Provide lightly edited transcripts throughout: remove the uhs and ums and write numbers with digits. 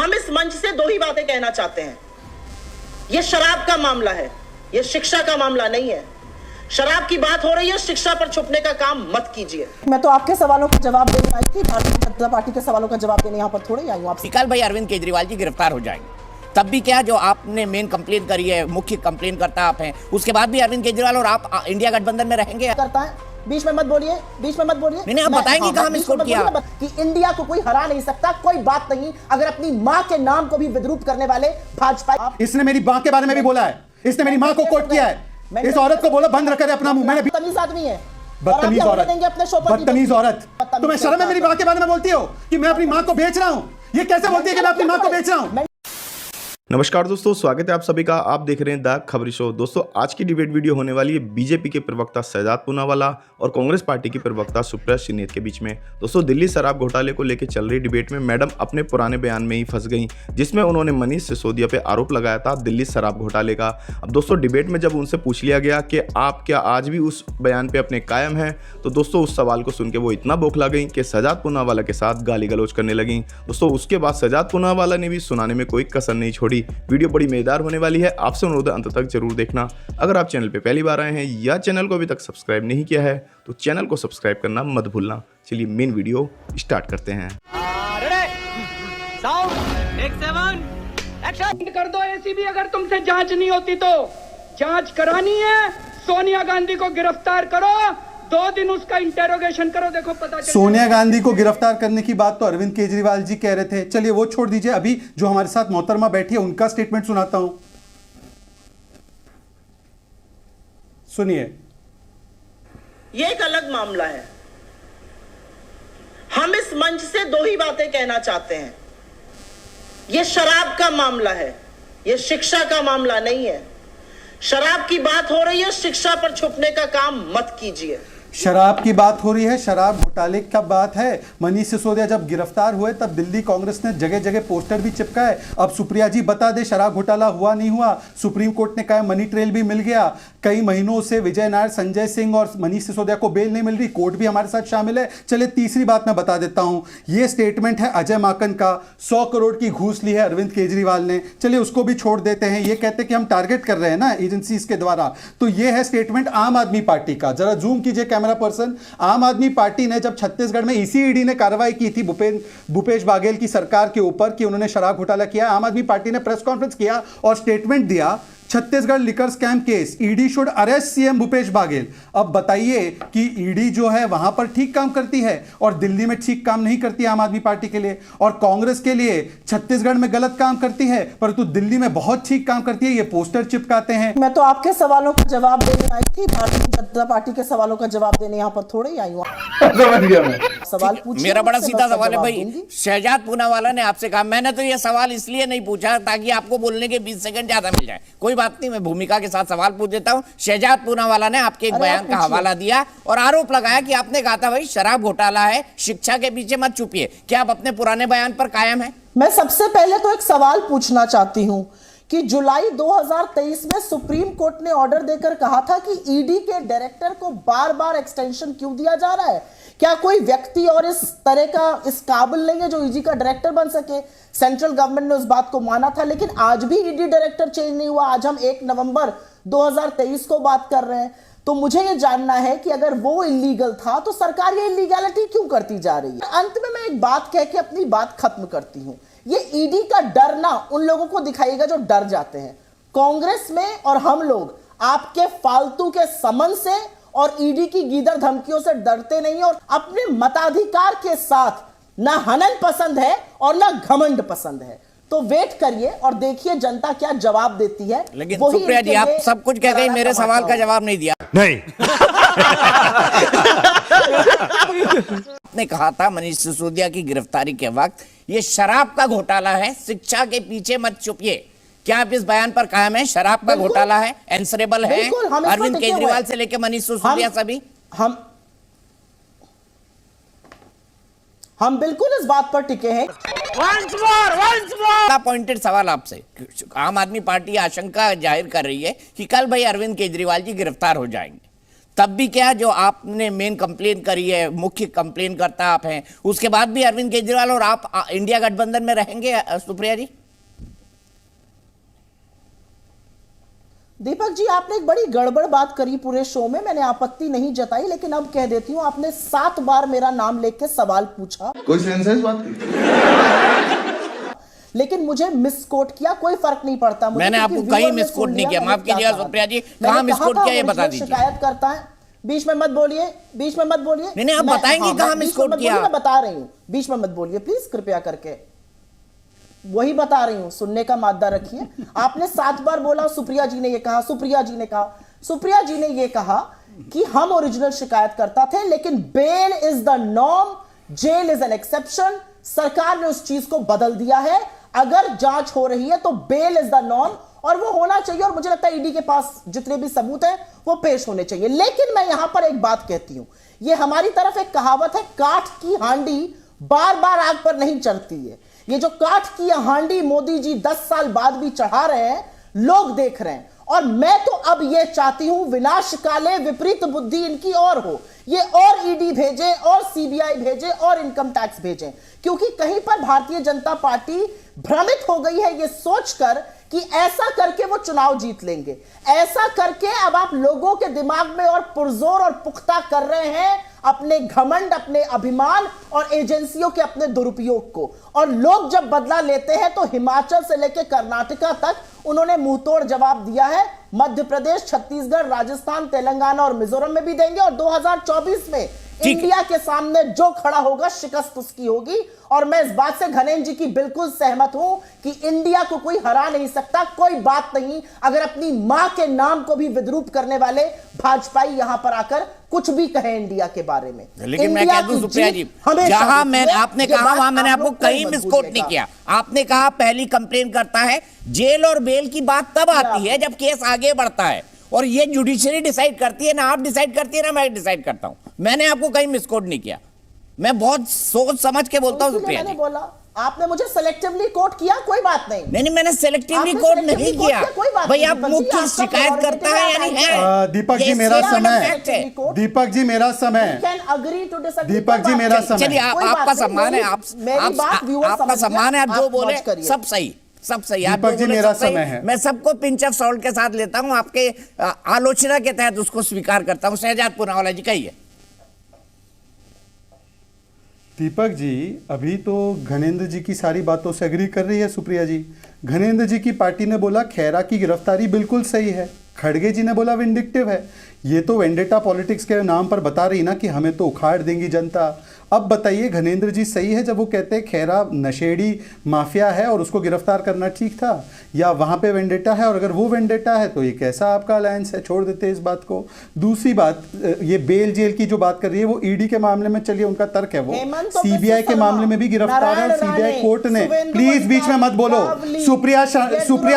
हम इस मंच से दो ही बातें कहना चाहते हैं। यह शराब का मामला है, यह शिक्षा का मामला नहीं है। शराब की बात हो रही है, शिक्षा पर छुपने का काम मत कीजिए। मैं तो आपके सवालों का जवाब देने आई थी, भारतीय जनता पार्टी के सवालों का जवाब देने यहाँ पर थोड़ी आई हूँ। आपसे कल भाई अरविंद केजरीवाल जी गिरफ्तार हो जाएंगे, तब भी क्या जो आपने मेन कंप्लेन करी है, मुख्य कंप्लेन करता आप हैं, उसके बाद भी अरविंद केजरीवाल और आप इंडिया गठबंधन में रहेंगे? करता है, बीच में मत बोलिए, बीच में मत बोलिए। नहीं, आप बताएंगे कहाँ मिसकोट किया कि इंडिया को कोई हरा नहीं सकता, कोई बात नहीं। अगर अपनी माँ के नाम को भी विद्रूप करने वाले भाजपा, इसने मेरी माँ के बारे में भी बोला है, इसने मेरी माँ को कोट किया है। इस औरत को बोला बंद रखे अपना मुंह। मैंने बदतमीज आदमी है, बदतमीज औरत, अपने शो पर बदतमीज औरत। तुम्हें शर्म है मेरी माँ के बारे में बोलती हो कि मैं अपनी माँ को बेच रहा हूँ? ये कैसे बोलती है कि मैं अपनी माँ को बेच रहा हूँ? नमस्कार दोस्तों, स्वागत है आप सभी का। आप देख रहे हैं द खबरी शो। दोस्तों आज की डिबेट वीडियो होने वाली है बीजेपी के प्रवक्ता शहजाद पूनावाला और कांग्रेस पार्टी की प्रवक्ता सुप्रिया श्रीनेत के बीच में। दोस्तों दिल्ली शराब घोटाले को लेकर चल रही डिबेट में मैडम अपने पुराने बयान में ही फंस गई, जिसमें उन्होंने मनीष सिसोदिया पे आरोप लगाया था दिल्ली शराब घोटाले का। अब दोस्तों डिबेट में जब उनसे पूछ लिया गया कि आप क्या आज भी उस बयान पे अपने कायम हैं, तो दोस्तों उस सवाल को सुन के वो इतना बौखला गई कि शहजाद पूनावाला के साथ गाली गलौज करने लगी। दोस्तों उसके बाद शहजाद पूनावाला ने भी सुनाने में कोई कसर नहीं छोड़ी। वीडियो बड़ी मजेदार होने वाली है, आपसे अनुरोध है अंत तक जरूर देखना। अगर आप चैनल पे पहली बार आए हैं या चैनल को अभी तक सब्सक्राइब नहीं किया है तो चैनल को सब्सक्राइब करना मत भूलना। चलिए मेन वीडियो स्टार्ट करते हैं। कर दो एसीबी, अगर तुमसे जांच नहीं होती तो जांच करानी है। सोनिया गांधी को गिरफ्तार करो, 2 दिन उसका इंटेरोगेशन करो, देखो पता चल। सोनिया गांधी को गिरफ्तार करने की बात तो अरविंद केजरीवाल जी कह रहे थे। चलिए वो छोड़ दीजिए, अभी जो हमारे साथ मोहतरमा बैठी है उनका स्टेटमेंट सुनाता हूं, सुनिए। यह एक अलग मामला है। हम इस मंच से दो ही बातें कहना चाहते हैं। यह शराब का मामला है, यह शिक्षा का मामला नहीं है। शराब की बात हो रही है, शिक्षा पर छुपने का काम मत कीजिए। शराब की बात हो रही है, शराब घोटाले का बात है। मनीष सिसोदिया जब गिरफ्तार हुए तब दिल्ली कांग्रेस ने जगह जगह पोस्टर भी चिपकाए। अब सुप्रिया जी बता दे शराब घोटाला हुआ नहीं हुआ। सुप्रीम कोर्ट ने कहा मनी ट्रेल भी मिल गया। कई महीनों से विजय नायर, संजय सिंह और मनीष सिसोदिया को बेल नहीं मिल रही, कोर्ट भी हमारे साथ शामिल है। चलिए तीसरी बात मैं बता देता हूं, यह स्टेटमेंट है अजय माकन का। 100 करोड़ की घूस ली है अरविंद केजरीवाल ने। चलिए उसको भी छोड़ देते हैं, ये कहते कि हम टारगेट कर रहे हैं ना एजेंसीज के द्वारा। तो यह है स्टेटमेंट आम आदमी पार्टी का। जरा जूम कीजिए कैमरा पर्सन। आम आदमी पार्टी ने जब छत्तीसगढ़ में ईसीईडी ने कार्रवाई की थी भूपेश बाघेल की सरकार के ऊपर कि उन्होंने शराब घोटाला किया, आम आदमी पार्टी ने प्रेस कॉन्फ्रेंस किया और स्टेटमेंट दिया, Chhattisgarh liquor scam case, ED should arrest CM Bhupesh Baghel. अब बताइए कि ईडी जो है वहां पर ठीक काम करती है और दिल्ली में ठीक काम नहीं करती आम आदमी पार्टी के लिए, और कांग्रेस के लिए छत्तीसगढ़ में गलत काम करती है परंतु दिल्ली में बहुत ठीक काम करती है। ये पोस्टर चिपकाते हैं। मैं तो आपके सवालों का जवाब देने आई थी, भारतीय जनता पार्टी के सवालों का जवाब देने यहाँ पर थोड़ी आई हूँ। सवाल पूछिए। मेरा बड़ा सीधा सवाल है भाई, शहजाद पूनावाला ने आपसे कहा, मैंने तो ये सवाल इसलिए नहीं पूछा ताकि आपको बोलने के 20 सेकंड ज्यादा मिल जाए। कोई बात नहीं, मैं भूमिका के साथ सवाल पूछ देता हूं। शहजाद पूनावाला ने आपके एक बयान का हवाला दिया और आरोप लगाया कि आपने कहा था भाई शराब घोटाला है, शिक्षा के पीछे मत छुपिए। क्या आप अपने पुराने बयान पर कायम हैं? मैं सबसे पहले तो एक सवाल पूछना चाहती हूं कि जुलाई 2023 में सुप्रीम कोर्ट ने ऑर्डर देकर कहा था कि ईडी के डायरेक्टर को बार बार एक्सटेंशन क्यों दिया जा रहा है? क्या कोई व्यक्ति और इस तरह का इस काबिल नहीं है जो ईडी का डायरेक्टर बन सके? सेंट्रल गवर्नमेंट ने उस बात को माना था, लेकिन आज भी ईडी डायरेक्टर चेंज नहीं हुआ। आज हम 1 नवंबर 2023 को बात कर रहे हैं। तो मुझे यह जानना है कि अगर वो इलीगल था तो सरकार ये इलीगैलिटी क्यों करती जा रही है? अंत में मैं एक बात कह के अपनी बात खत्म करती हूं। ये ईडी का डर ना उन लोगों को दिखाइएगा जो डर जाते हैं। कांग्रेस में और हम लोग आपके फालतू के समन से और ईडी की गीदड़ धमकियों से डरते नहीं, और अपने मताधिकार के साथ ना हनन पसंद है और ना घमंड पसंद है। तो वेट करिए और देखिए जनता क्या जवाब देती है। लेकिन सुप्रिया जी आप सब कुछ कह गई, मेरे सवाल का जवाब नहीं दिया। नहीं आपने कहा था मनीष सिसोदिया की गिरफ्तारी के वक्त ये शराब का घोटाला है, शिक्षा के पीछे मत छुपिए। क्या आप इस बयान पर कायम हैं? शराब का घोटाला है, आंसरेबल है अरविंद केजरीवाल से लेकर मनीष सिसोदिया सभी। हम बिल्कुल इस बात पर टिके हैं। पॉइंटेड सवाल आपसे, आम आदमी पार्टी आशंका जाहिर कर रही है कि कल भाई अरविंद केजरीवाल जी गिरफ्तार हो जाएंगे, तब भी क्या, जो आपने मेन कंप्लेन करी है, मुख्य कंप्लेन करता आप हैं, उसके बाद भी अरविंद केजरीवाल और आप इंडिया गठबंधन में रहेंगे सुप्रिया जी? दीपक जी, आपने एक बड़ी गड़बड़ बात करी पूरे शो में, मैंने आपत्ति नहीं जताई, लेकिन अब कह देती हूं, आपने 7 बार मेरा नाम लेके सवाल पूछा, कोई सेंस है इस बात की? लेकिन मुझे मिसकोट किया, कोई फर्क नहीं पड़ता मुझे। मैंने आपको कहीं मिसकोट नहीं किया, माफ कीजिएगा सुप्रिया जी, कहां मिसकोट किया ये बता दीजिए। शिकायत करता है, बीच में मत बोलिए, बीच में मत बोलिए। नहीं, आप बताएंगे कहां मिसकोट किया? मैं बता रही हूं, बीच में मत बोलिए प्लीज, कृपया करके, वही बता रही हूं, सुनने का मादा रखिए। आपने 7 बार बोला सुप्रिया जी ने ये कहा, सुप्रिया जी ने कहा, सुप्रिया जी ने ये कहा कि हम ओरिजिनल शिकायत करता थे, लेकिन bail is the norm, jail is an exception. सरकार ने उस चीज को बदल दिया है, अगर जांच हो रही है तो बेल इज द नॉर्म, और वो होना चाहिए, और मुझे लगता है ईडी के पास जितने भी सबूत हैं वो पेश होने चाहिए। लेकिन मैं यहां पर एक बात कहती हूं, ये हमारी तरफ एक कहावत है, काठ की हांडी बार बार आग पर नहीं चढ़ती है। ये जो काठ की हांडी मोदी जी 10 साल बाद भी चढ़ा रहे हैं, लोग देख रहे हैं, और मैं तो अब ये चाहती हूं विनाश काले विपरीत बुद्धि इनकी और हो, ये और ईडी भेजे और सीबीआई भेजे और इनकम टैक्स भेजे, क्योंकि कहीं पर भारतीय जनता पार्टी भ्रमित हो गई है ये सोचकर कि ऐसा करके वो चुनाव जीत लेंगे। ऐसा करके अब आप लोगों के दिमाग में और पुरजोर और पुख्ता कर रहे हैं अपने घमंड, अपने अभिमान और एजेंसियों के अपने दुरुपयोग को। और लोग जब बदला लेते हैं तो हिमाचल से लेकर कर्नाटका तक उन्होंने मुंहतोड़ जवाब दिया है। मध्य प्रदेश, छत्तीसगढ़, राजस्थान, तेलंगाना और मिजोरम में भी देंगे, और 2024 में इंडिया के सामने जो खड़ा होगा शिकस्त उसकी होगी। और मैं इस बात से घनेन्द्र जी की बिल्कुल सहमत हूं कि इंडिया को कोई हरा नहीं सकता। कोई बात नहीं अगर अपनी मां के नाम को भी विद्रूप करने वाले भाजपाई यहां पर आकर कुछ भी कहे इंडिया के बारे में। लेकिन मैं कह दूं सुप्रिया जी, जहां मैं आपने कहा वहां मैंने आपको कहीं मिसकोट नहीं किया। आपने कहा पहली कंप्लेन करता है, जेल और बेल की बात तब आती है जब केस आगे बढ़ता है, और ये जुडिशरी डिसाइड करती है, ना आप डिसाइड करती है ना मैं डिसाइड करता हूं। मैंने आपको कहीं मिसकोट नहीं किया, मैं बहुत सोच समझ के बोलता हूं सुप्रिया जी। बोला आपने मुझे सेलेक्टिवली कोट किया, कोई बात नहीं। नहीं, मैंने सेलेक्टिवली कोट नहीं किया भाई, आप मुख्य शिकायत करता है यानी है। दीपक जी मेरा समय, दीपक जी मेरा समय, दीपक जी मेरा समय, चलिए आपका सम्मान है, आपका सम्मान है, आप जो बोले सब सही, सब सही। आप दीपक जी मेरा समय है, मैं सबको पिंच ऑफ सॉल्ट के साथ लेता हूं, आपके आलोचना के तहत उसको स्वीकार करता हूं। शहजाद पूनावाला जी कहिए। दीपक जी अभी तो घनेन्द्र जी की सारी बातों से एग्री कर रही है सुप्रिया जी। घनेन्द्र जी की पार्टी ने बोला खैरा की गिरफ्तारी बिल्कुल सही है, खड़गे जी ने बोला विंडिक्टिव है। ये तो वेंडेटा पॉलिटिक्स के नाम पर बता रही ना कि हमें तो उखाड़ देंगी जनता। अब बताइए घनेन्द्र जी सही है जब वो कहते हैं खैरा नशेड़ी माफिया है और उसको गिरफ्तार करना ठीक था, या वहां पे वेंडेटा है? और अगर वो वेंडेटा है तो ये कैसा आपका अलायंस है? छोड़ देते इस बात को। दूसरी बात, ये बेल जेल की जो बात कर रही है वो ईडी के मामले में, चलिए उनका तर्क है वो, सीबीआई के मामले में भी गिरफ्तार है, सीबीआई कोर्ट ने। प्लीज बीच में मत बोलो। Supriya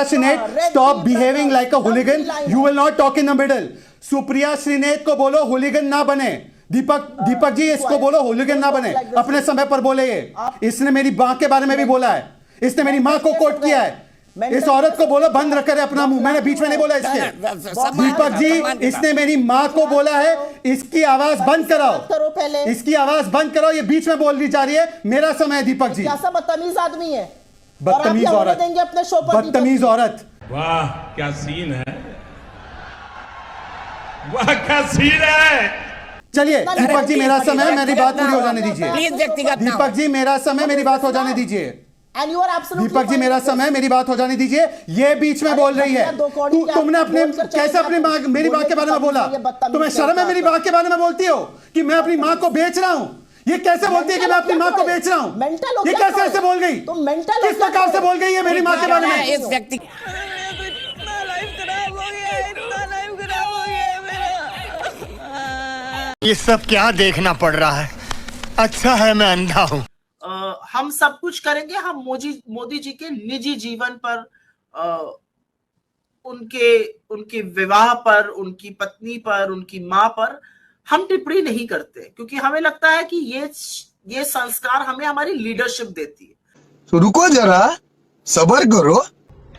Shrinate, stop behaving like a hooligan, you will not talk in the middle. Supriya Shrinate को बोलो हुलिगन ना बने। दीपक जी इसको बोलो हुलिगन ना बने, अपने समय पर बोले। ये इसने मेरी मां के बारे में भी बोला है, इसने मेरी मां को कोट किया है। इस औरत को बोलो बंद रख कर अपना मुंह, मैंने बीच में नहीं बोला इसके। दीपक जी इसने मेरी मां को बोला है, इसकी आवाज बंद कराओ, इसकी आवाज बंद कराओ, ये बीच में बोल दी जा रही है। मेरा समय है दीपक जी। कैसा बदतमीज आदमी है, बदतमीज औरत, अपने शो पर बदतमीज औरत। वाह क्या सीन है, वाह क्या सीन है। चलिए दीपक जी मेरा समय, मेरी बात पूरी हो जाने दीजिए। प्लीज व्यक्तिगत दीपक जी मेरा समय, मेरी बात हो जाने दीजिए। दीपक जी मेरा समय, मेरी बात हो जाने दीजिए। ये बीच में बोल रही है, तुमने अपने कैसे अपनी मां, मेरी मां के बारे में बोला? तुम्हें शर्म है मेरी मां के बारे में बोलती हो कि मैं अपनी मां को बेच रहा हूं? ये कैसे बोलती है कि मैं अपनी मां को बेच रहा हूं? ये कैसे ऐसे बोल गई? किस प्रकार से बोल गई है मेरी मां के बारे में? इस व्यक्ति ये सब क्या देखना पड़ रहा है? अच्छा है मैं अंधा हूँ। हम सब कुछ करेंगे, हम मोदी जी के निजी जीवन पर, उनके विवाह पर, उनकी पत्नी पर, उनकी मां पर हम टिप्पणी नहीं करते, क्योंकि हमें लगता है कि ये संस्कार हमें हमारी लीडरशिप देती है। तो रुको जरा, सब्र करो।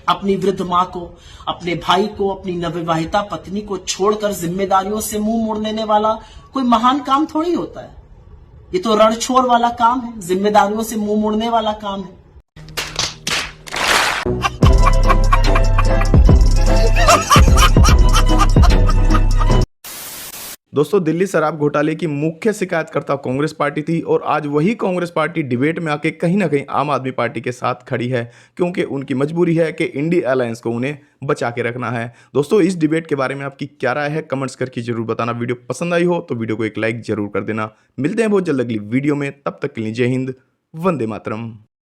अपनी वृद्ध मां को, अपने भाई को, अपनी नवविवाहिता पत्नी को छोड़कर जिम्मेदारियों से मुंह मोड़ लेने वाला कोई महान काम थोड़ी होता है। ये तो रणछोड़ वाला काम है, जिम्मेदारियों से मुंह मोड़ने वाला काम है। दोस्तों, दिल्ली शराब घोटाले की मुख्य शिकायतकर्ता कांग्रेस पार्टी थी और आज वही कांग्रेस पार्टी डिबेट में आके कहीं ना कहीं आम आदमी पार्टी के साथ खड़ी है, क्योंकि उनकी मजबूरी है कि इंडिया अलायंस को उन्हें बचा के रखना है। दोस्तों, इस डिबेट के बारे में आपकी क्या राय है, कमेंट्स करके जरूर बताना। वीडियो पसंद आई हो तो वीडियो को एक लाइक जरूर कर देना। मिलते हैं बहुत जल्द अगली वीडियो में, तब तक के लिए जय हिंद, वंदे मातरम।